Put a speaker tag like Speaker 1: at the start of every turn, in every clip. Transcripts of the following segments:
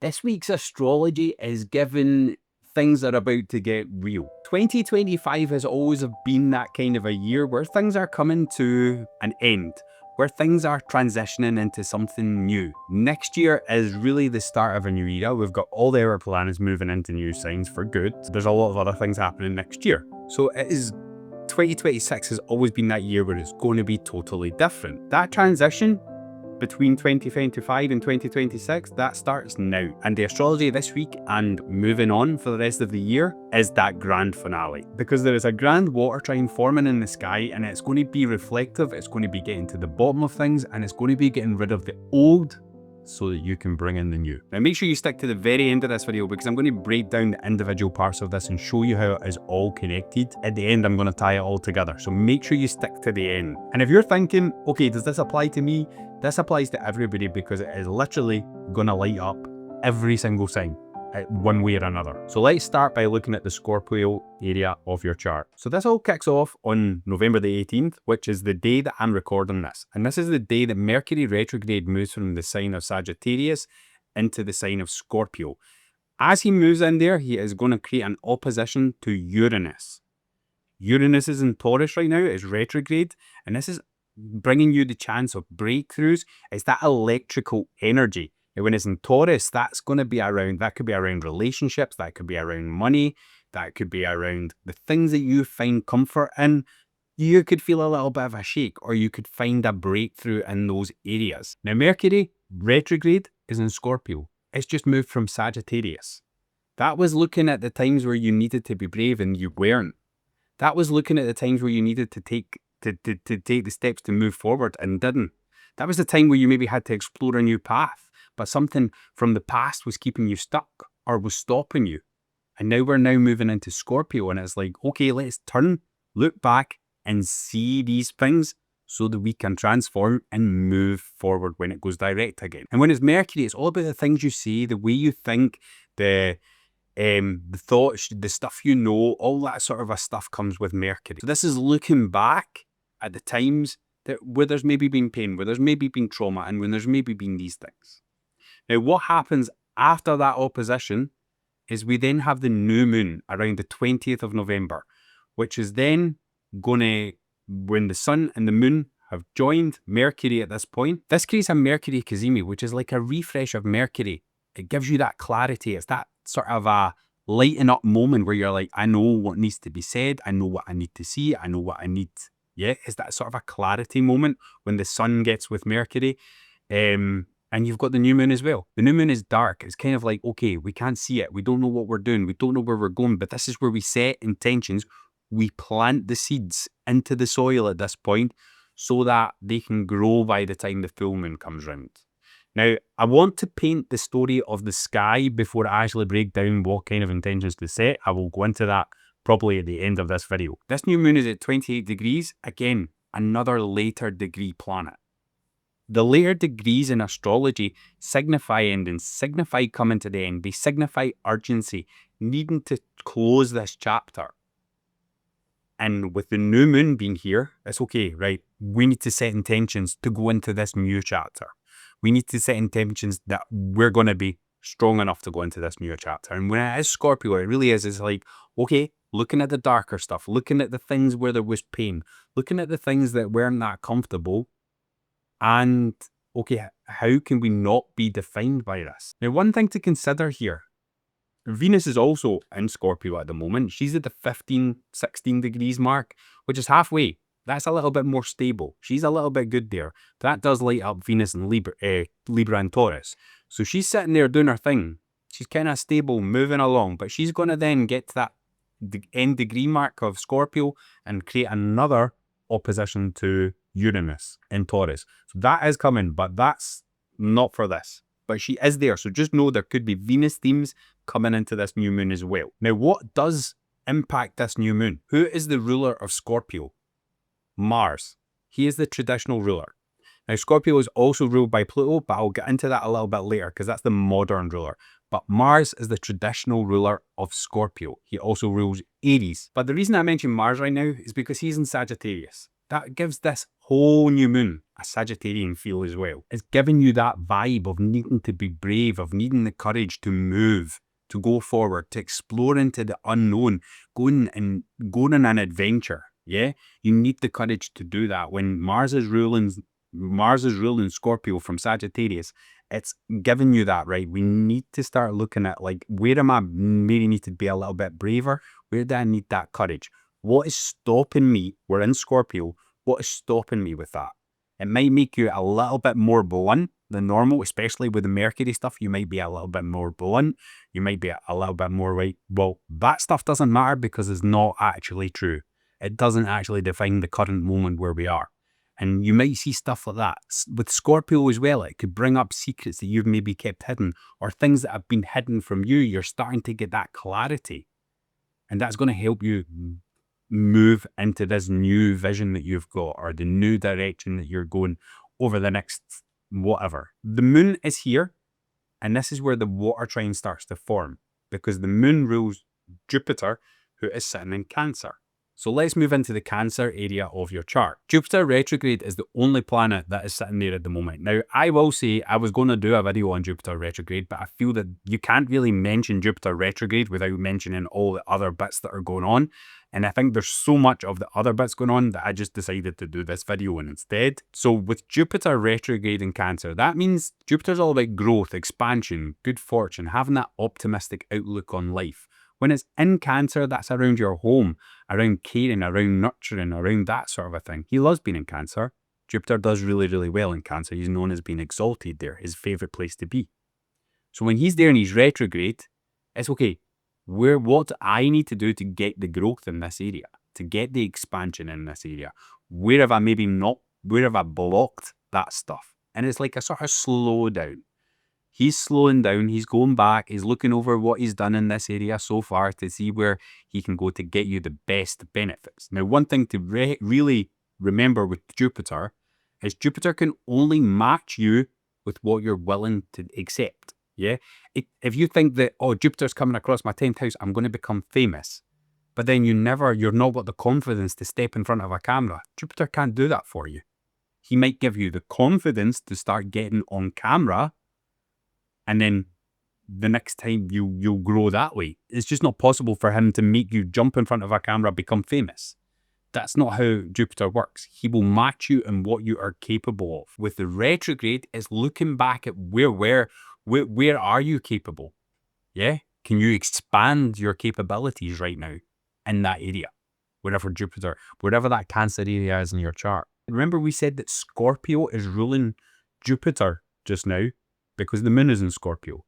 Speaker 1: This week's astrology is giving things are about to get real. 2025 has always been that kind of a year where things are coming to an end, where things are transitioning into something new. Next year is really the start of a new era. We've got all the other planets moving into new signs for good. There's a lot of other things happening next year. So it is 2026 has always been that year where it's going to be totally different. That transition between 2025 and 2026, that starts now. And the astrology this week and moving on for the rest of the year is that grand finale. Because there is a grand water trine forming in the sky, and it's going to be reflective, it's going to be getting to the bottom of things, and it's going to be getting rid of the old so that you can bring in the new. Now make sure you stick to the very end of this video, because I'm going to break down the individual parts of this and show you how it is all connected. At the end, I'm going to tie it all together. So make sure you stick to the end. And if you're thinking, okay, does this apply to me? This applies to everybody, because it is literally going to light up every single sign one way or another. So let's start by looking at the Scorpio area of your chart. So this all kicks off on November the 18th, which is the day that I'm recording this. And this is the day that Mercury retrograde moves from the sign of Sagittarius into the sign of Scorpio. As he moves in there, he is going to create an opposition to Uranus. Uranus is in Taurus right now, it's retrograde, and this is bringing you the chance of breakthroughs. It's that electrical energy. And when it's in Taurus, that's going to be around, that could be around relationships, that could be around money, that could be around the things that you find comfort in. You could feel a little bit of a shake, or you could find a breakthrough in those areas. Now, Mercury retrograde is in Scorpio. It's just moved from Sagittarius. That was looking at the times where you needed to be brave and you weren't. That was looking at the times where you needed to take the steps to move forward and didn't. That was the time where you maybe had to explore a new path, but something from the past was keeping you stuck or was stopping you. And now we're moving into Scorpio, and it's like, okay, let's turn, look back and see these things so that we can transform and move forward when it goes direct again. And when it's Mercury, it's all about the things you see, the way you think, the thoughts, the stuff you know, all that sort of a stuff comes with Mercury. So this is looking back at the times where there's maybe been pain, where there's maybe been trauma, and when there's maybe been these things. Now, what happens after that opposition is we then have the new moon around the 20th of November, which is then going to, when the sun and the moon have joined Mercury at this point, this creates a Mercury Cazimi, which is like a refresh of Mercury. It gives you that clarity. It's that sort of a lighten up moment where you're like, I know what needs to be said. I know what I need to see. I know what I need. Yeah, it's that sort of a clarity moment when the sun gets with Mercury. And you've got the new moon as well. The new moon is dark. It's kind of like, okay, we can't see it. We don't know what we're doing. We don't know where we're going. But this is where we set intentions. We plant the seeds into the soil at this point so that they can grow by the time the full moon comes round. Now, I want to paint the story of the sky before I actually break down what kind of intentions to set. I will go into that probably at the end of this video. This new moon is at 28 degrees. Again, another later degree planet. The later degrees in astrology signify endings, signify coming to the end. They signify urgency, needing to close this chapter. And with the new moon being here, it's okay, right? We need to set intentions to go into this new chapter. We need to set intentions that we're going to be strong enough to go into this new chapter. And when it is Scorpio, it really is, it's like, okay, looking at the darker stuff, looking at the things where there was pain, looking at the things that weren't that comfortable. And okay, how can we not be defined by this? Now, one thing to consider here, Venus is also in Scorpio at the moment. She's at the 15, 16 degrees mark, which is halfway. That's a little bit more stable. She's a little bit good there. That does light up Venus and Libra and Taurus. So she's sitting there doing her thing. She's kind of stable, moving along, but she's going to then get to that end degree mark of Scorpio and create another opposition to Uranus in Taurus. So that is coming, but that's not for this. But she is there. So just know there could be Venus themes coming into this new moon as well. Now, what does impact this new moon? Who is the ruler of Scorpio? Mars. He is the traditional ruler. Now, Scorpio is also ruled by Pluto, but I'll get into that a little bit later because that's the modern ruler. But Mars is the traditional ruler of Scorpio. He also rules Aries. But the reason I mention Mars right now is because he's in Sagittarius. That gives this whole new moon a Sagittarian feel as well. It's giving you that vibe of needing to be brave, of needing the courage to move, to go forward, to explore into the unknown, going on an adventure. Yeah, you need the courage to do that. When Mars is ruling Scorpio from Sagittarius, it's giving you that, right? We need to start looking at, like, where am I maybe need to be a little bit braver? Where do I need that courage? What is stopping me? We're in Scorpio. What is stopping me with that? It might make you a little bit more blunt than normal, especially with the Mercury stuff. You might be a little bit more blunt. You might be a little bit more right. Well, that stuff doesn't matter because it's not actually true. It doesn't actually define the current moment where we are. And you might see stuff like that. With Scorpio as well, it could bring up secrets that you've maybe kept hidden or things that have been hidden from you. You're starting to get that clarity. And that's going to help you move into this new vision that you've got, or the new direction that you're going over the next whatever. The moon is here, and this is where the water trine starts to form, because the moon rules Jupiter, who is sitting in Cancer. So let's move into the Cancer area of your chart. Jupiter retrograde is the only planet that is sitting there at the moment. Now, I will say I was going to do a video on Jupiter retrograde, but I feel that you can't really mention Jupiter retrograde without mentioning all the other bits that are going on. And I think there's so much of the other bits going on that I just decided to do this video on instead. So with Jupiter retrograde in Cancer, that means Jupiter's all about growth, expansion, good fortune, having that optimistic outlook on life. When it's in Cancer, that's around your home, around caring, around nurturing, around that sort of a thing. He loves being in Cancer. Jupiter does really, really well in Cancer. He's known as being exalted there, his favourite place to be. So when he's there and he's retrograde, it's okay. What do I need to do to get the growth in this area, to get the expansion in this area? Where have I blocked that stuff? And it's like a sort of slow down. He's slowing down, he's going back, he's looking over what he's done in this area so far to see where he can go to get you the best benefits. Now, one thing to really remember with Jupiter is Jupiter can only match you with what you're willing to accept. Yeah? If you think that, oh, Jupiter's coming across my 10th house, I'm going to become famous, but then you're not got the confidence to step in front of a camera, Jupiter can't do that for you. He might give you the confidence to start getting on camera, and then the next time you'll grow that way. It's just not possible for him to make you jump in front of a camera, become famous. That's not how Jupiter works. He will match you in what you are capable of. With the retrograde, it's looking back at where are you capable? Yeah? Can you expand your capabilities right now in that area? Wherever that Cancer area is in your chart. Remember we said that Scorpio is ruling Jupiter just now, because the moon is in Scorpio,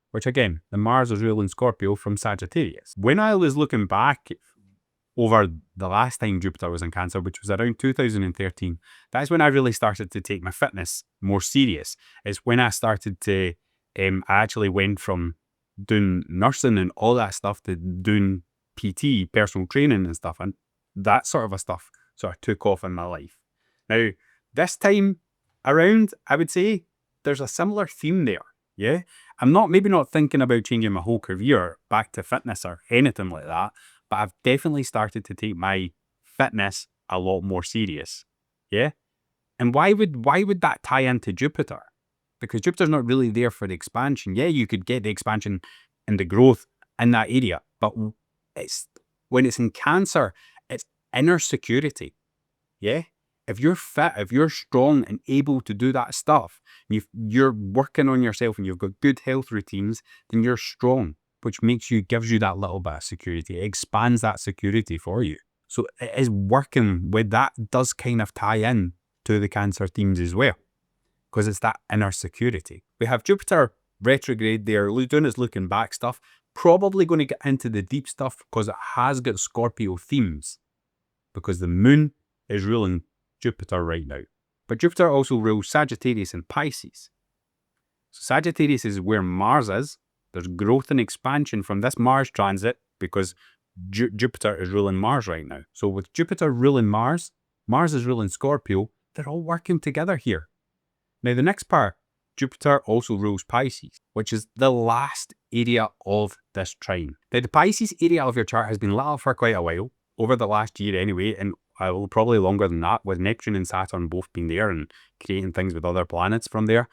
Speaker 1: which again, the Mars is ruling Scorpio from Sagittarius. When I was looking back over the last time Jupiter was in Cancer, which was around 2013, that's when I really started to take my fitness more serious. It's when I started to, I actually went from doing nursing and all that stuff to doing PT, personal training and stuff, and that sort of a stuff sort of took off in my life. Now, this time around, I would say, there's a similar theme there, yeah? I'm maybe not thinking about changing my whole career back to fitness or anything like that, but I've definitely started to take my fitness a lot more serious, yeah? And why would that tie into Jupiter? Because Jupiter's not really there for the expansion. Yeah, you could get the expansion and the growth in that area, but when it's in Cancer, it's inner security, yeah? If you're fit, if you're strong and able to do that stuff, and you're working on yourself and you've got good health routines, then you're strong, which gives you that little bit of security. It expands that security for you. So it is working with that, does kind of tie in to the Cancer themes as well, because it's that inner security. We have Jupiter retrograde there, doing its looking back stuff, probably going to get into the deep stuff because it has got Scorpio themes, because the moon is ruling Jupiter right now. But Jupiter also rules Sagittarius and Pisces. So Sagittarius is where Mars is. There's growth and expansion from this Mars transit because Jupiter is ruling Mars right now. So with Jupiter ruling Mars, Mars is ruling Scorpio, they're all working together here. Now the next part, Jupiter also rules Pisces, which is the last area of this trine. Now the Pisces area of your chart has been lit up for quite a while, over the last year anyway, and probably longer than that, with Neptune and Saturn both being there and creating things with other planets from there.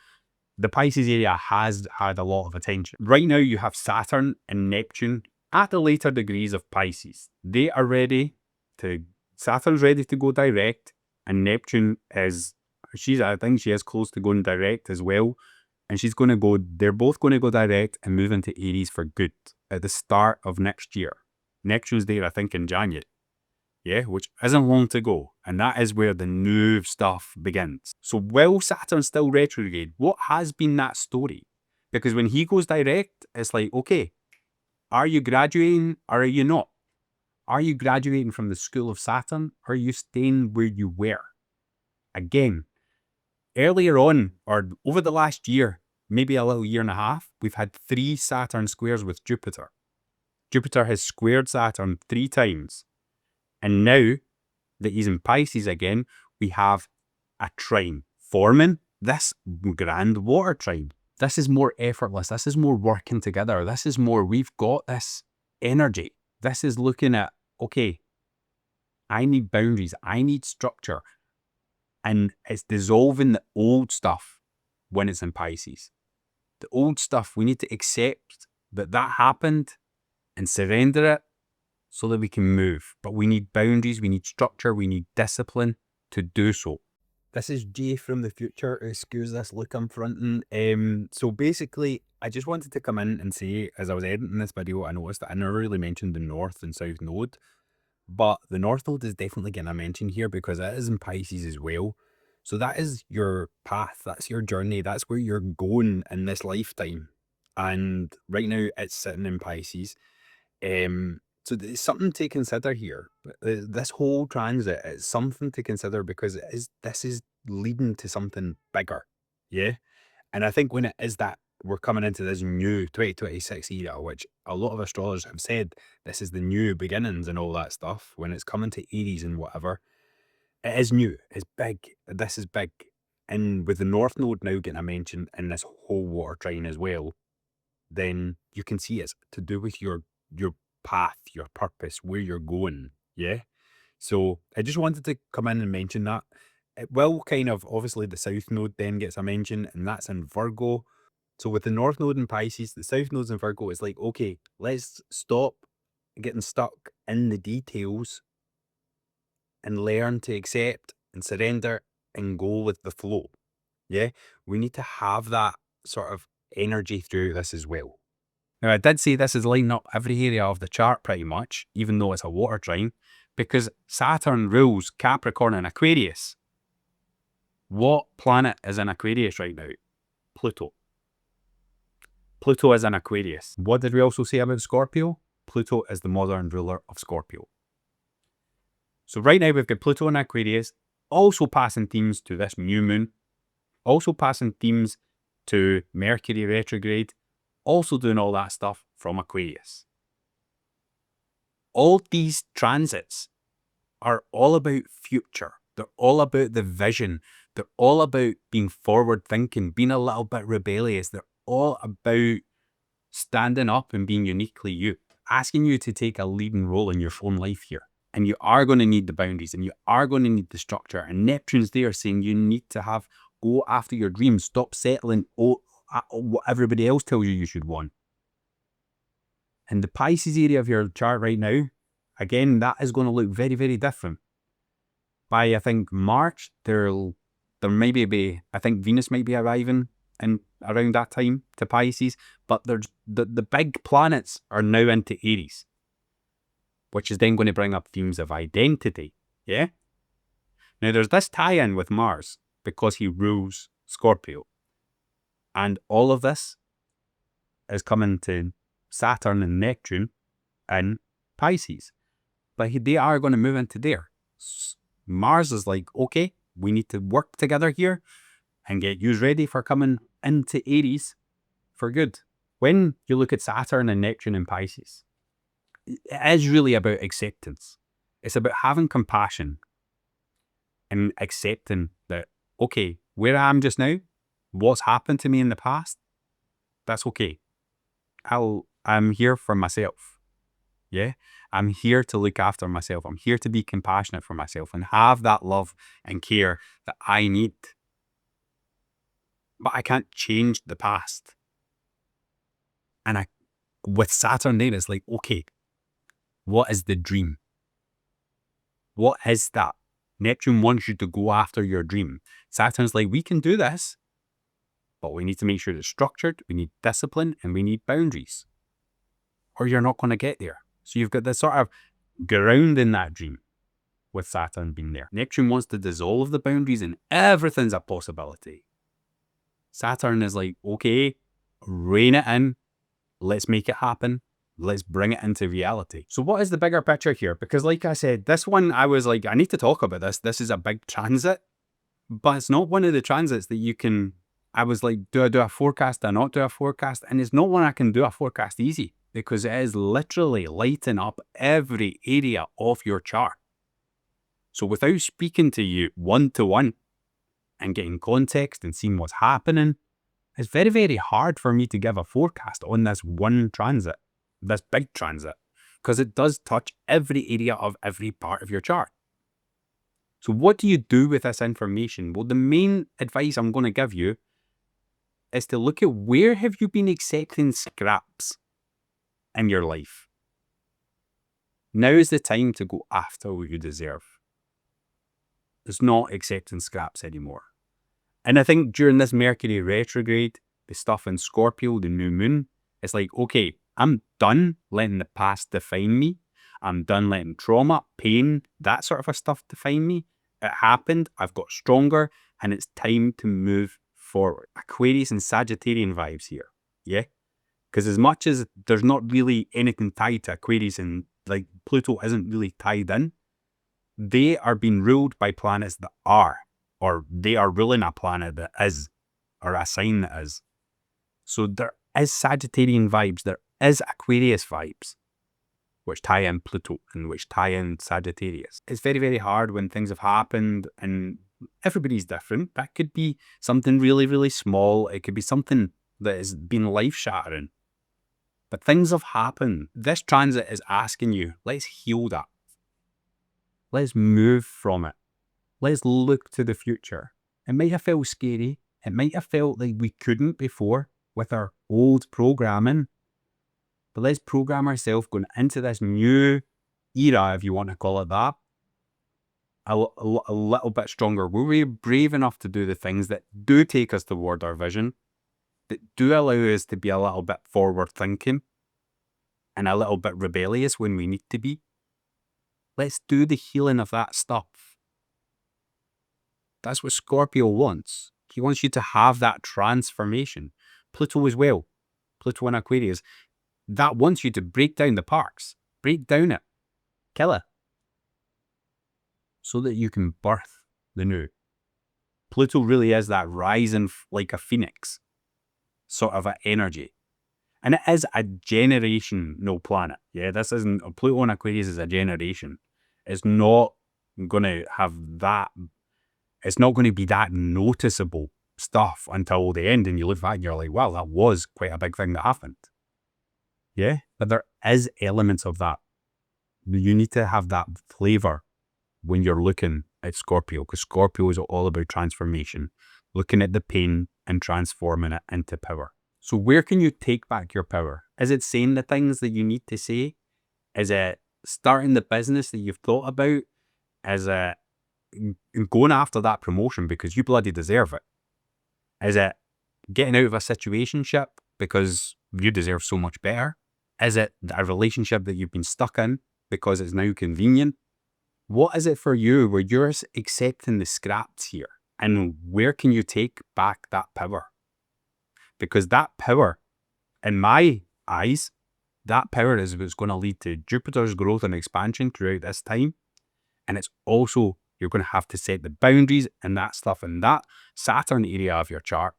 Speaker 1: The Pisces area has had a lot of attention. Right now, you have Saturn and Neptune at the later degrees of Pisces. They are ready to, Saturn's ready to go direct, and Neptune is, I think she is close to going direct as well. And they're both going to go direct and move into Aries for good at the start of next year. Neptune's there, I think, in January. Yeah, which isn't long to go. And that is where the new stuff begins. So while Saturn's still retrograde, what has been that story? Because when he goes direct, it's like, okay, are you graduating or are you not? Are you graduating from the school of Saturn or are you staying where you were? Again, earlier on, or over the last year, maybe a little year and a half, we've had 3 Saturn squares with Jupiter. Jupiter has squared Saturn 3 times. And now that he's in Pisces again, we have a trine forming this grand water trine. This is more effortless. This is more working together. This is more, we've got this energy. This is looking at, okay, I need boundaries. I need structure. And it's dissolving the old stuff when it's in Pisces. The old stuff, we need to accept that happened and surrender it so that we can move. But we need boundaries, we need structure, we need discipline to do so. This is Jay from the future. Excuse this look I'm fronting. So basically, I just wanted to come in and say, as I was editing this video, I noticed that I never really mentioned the North and South Node. But the North Node is definitely getting a mention here because it is in Pisces as well. So that is your path, that's your journey, that's where you're going in this lifetime. And right now it's sitting in Pisces. So there's something to consider here. This whole transit is something to consider because this is leading to something bigger. Yeah. And I think when it is that we're coming into this new 2026 era, which a lot of astrologers have said this is the new beginnings and all that stuff, when it's coming to Aries and whatever, it is new, it's big, this is big. And with the North Node now getting a mention in this whole water trine as well, then you can see it's to do with your path, your purpose, where you're going. Yeah. So I just wanted to come in and mention that. It will kind of, obviously the South Node then gets a mention, and that's in Virgo. So with the North Node in Pisces, the South Node's in Virgo, it's like, okay, let's stop getting stuck in the details and learn to accept and surrender and go with the flow. Yeah. We need to have that sort of energy through this as well. Now, I did say this is lining up every area of the chart pretty much, even though it's a water trine, because Saturn rules Capricorn and Aquarius. What planet is in Aquarius right now? Pluto. Pluto is in Aquarius. What did we also say about Scorpio? Pluto is the modern ruler of Scorpio. So right now we've got Pluto in Aquarius, also passing themes to this new moon, also passing themes to Mercury retrograde, also doing all that stuff from Aquarius. All these transits are all about future. They're all about the vision. They're all about being forward thinking, being a little bit rebellious. They're all about standing up and being uniquely you, asking you to take a leading role in your own life here. And you are going to need the boundaries and you are going to need the structure. And Neptune's there saying you need to go after your dreams. Stop settling what everybody else tells you should want. And the Pisces area of your chart right now, again, that is going to look very, very different. By, I think, March, there maybe be, I think Venus might be arriving in around that time to Pisces, but there's the big planets are now into Aries, which is then going to bring up themes of identity. Yeah? Now, there's this tie-in with Mars because he rules Scorpio. And all of this is coming to Saturn and Neptune in Pisces. But they are going to move into there. Mars is like, okay, we need to work together here and get you ready for coming into Aries for good. When you look at Saturn and Neptune in Pisces, it is really about acceptance. It's about having compassion and accepting that, okay, where I am just now, what's happened to me in the past, that's okay. I'm here for myself. Yeah. I'm here to look after myself. I'm here to be compassionate for myself and have that love and care that I need. But I can't change the past. And with Saturn there, it's like, okay, what is the dream? What is that? Neptune wants you to go after your dream. Saturn's like, we can do this, but we need to make sure it's structured, we need discipline, and we need boundaries, or you're not going to get there. So you've got this sort of ground in that dream with Saturn being there. Neptune wants to dissolve the boundaries and everything's a possibility. Saturn is like, okay, rein it in, let's make it happen. Let's bring it into reality. So what is the bigger picture here? Because like I said, this one, I was like, I need to talk about this. This is a big transit, but it's not one of the transits that you can, I was like, do I do a forecast? Do I not do a forecast? And it's not one I can do a forecast easy, because it is literally lighting up every area of your chart. So without speaking to you one-to-one and getting context and seeing what's happening, it's very, very hard for me to give a forecast on this one transit, this big transit, because it does touch every area of every part of your chart. So what do you do with this information? Well, the main advice I'm going to give you is to look at where have you been accepting scraps in your life. Now is the time to go after what you deserve. It's not accepting scraps anymore. And I think during this Mercury retrograde, the stuff in Scorpio, the new moon, it's like, okay, I'm done letting the past define me. I'm done letting trauma, pain, that sort of a stuff define me. It happened, I've got stronger, and it's time to move forward. Aquarius and Sagittarian vibes here, yeah? Because as much as there's not really anything tied to Aquarius and like Pluto isn't really tied in, they are being ruled by planets that are, or they are ruling a planet that is, or a sign that is. So there is Sagittarian vibes, there is Aquarius vibes, which tie in Pluto and which tie in Sagittarius. It's very, very hard when things have happened and everybody's different. That could be something really, really small. It could be something that has been life-shattering. But things have happened. This transit is asking you, let's heal that. Let's move from it. Let's look to the future. It might have felt scary. It might have felt like we couldn't before with our old programming. But let's program ourselves going into this new era, if you want to call it that, a little bit stronger. We're brave enough to do the things that do take us toward our vision, that do allow us to be a little bit forward thinking and a little bit rebellious when we need to be. Let's do the healing of that stuff. That's what Scorpio wants. He wants you to have that transformation. Pluto as well. Pluto in Aquarius. That wants you to break down the parks. Break down it. Kill it. So that you can birth the new. Pluto really is that rising like a phoenix sort of an energy. And it is a generational planet. Yeah, this isn't, Pluto in Aquarius is a generation. It's not going to have that, it's not going to be that noticeable stuff until the end. And you look back and you're like, wow, that was quite a big thing that happened. Yeah, but there is elements of that. You need to have that flavor when you're looking at Scorpio, because Scorpio is all about transformation, looking at the pain and transforming it into power. So where can you take back your power? Is it saying the things that you need to say? Is it starting the business that you've thought about? Is it going after that promotion because you bloody deserve it? Is it getting out of a situationship because you deserve so much better? Is it a relationship that you've been stuck in because it's now convenient? What is it for you where you're accepting the scraps here? And where can you take back that power? Because that power, in my eyes, that power is what's going to lead to Jupiter's growth and expansion throughout this time. And it's also, you're going to have to set the boundaries and that stuff in that Saturn area of your chart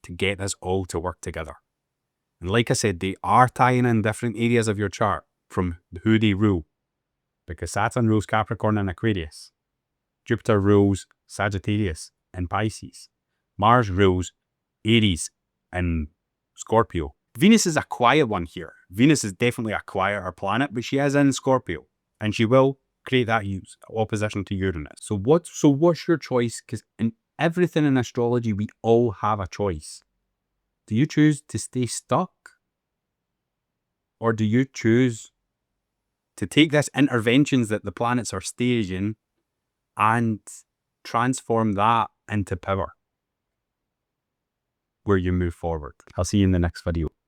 Speaker 1: to get this all to work together. And like I said, they are tying in different areas of your chart from who they rule. Because Saturn rules Capricorn and Aquarius. Jupiter rules Sagittarius and Pisces. Mars rules Aries and Scorpio. Venus is a quiet one here. Venus is definitely a quieter planet, but she is in Scorpio, and she will create that opposition to Uranus. So what's your choice? Because in everything in astrology, we all have a choice. Do you choose to stay stuck? Or do you choose to take this interventions that the planets are staging and transform that into power, where you move forward? I'll see you in the next video.